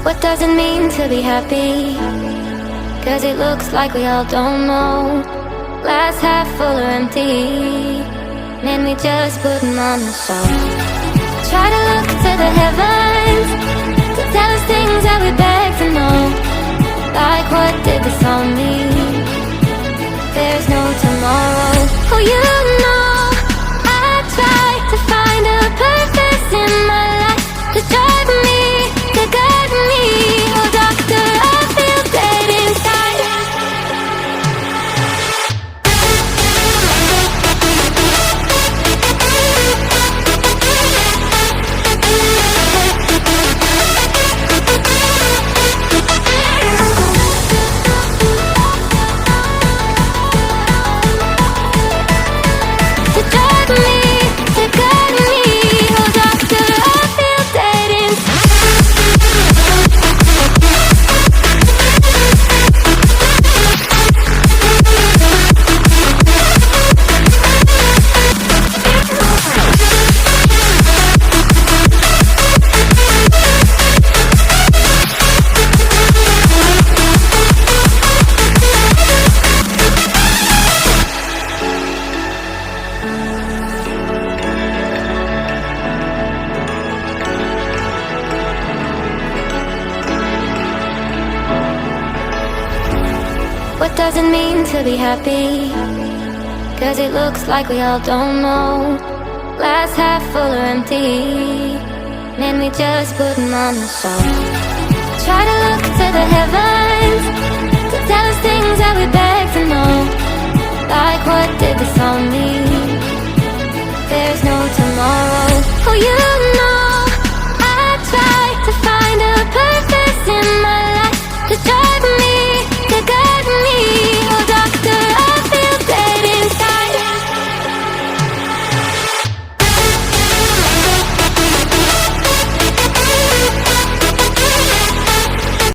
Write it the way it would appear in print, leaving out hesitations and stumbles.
What does it mean to be happy? Cause it looks like we all don't know. Glass half full or empty, man, we just put 'em on the show. Try to look to the heavens to tell us things that we beg to know. Like what did the song mean? There's no tomorrow. Oh, you know I try to find a purpose in my life to drive me, to guide me. Oh doctor, I feel dead inside. To drive me, to guide me. Oh doctor, I feel dead inside. What does it mean to be happy? Cause it looks like we all don't know. Glass half full or empty, man, we just put 'em on the show. Try to look to the heavens to tell us things that we beg to know. Like what did the song mean?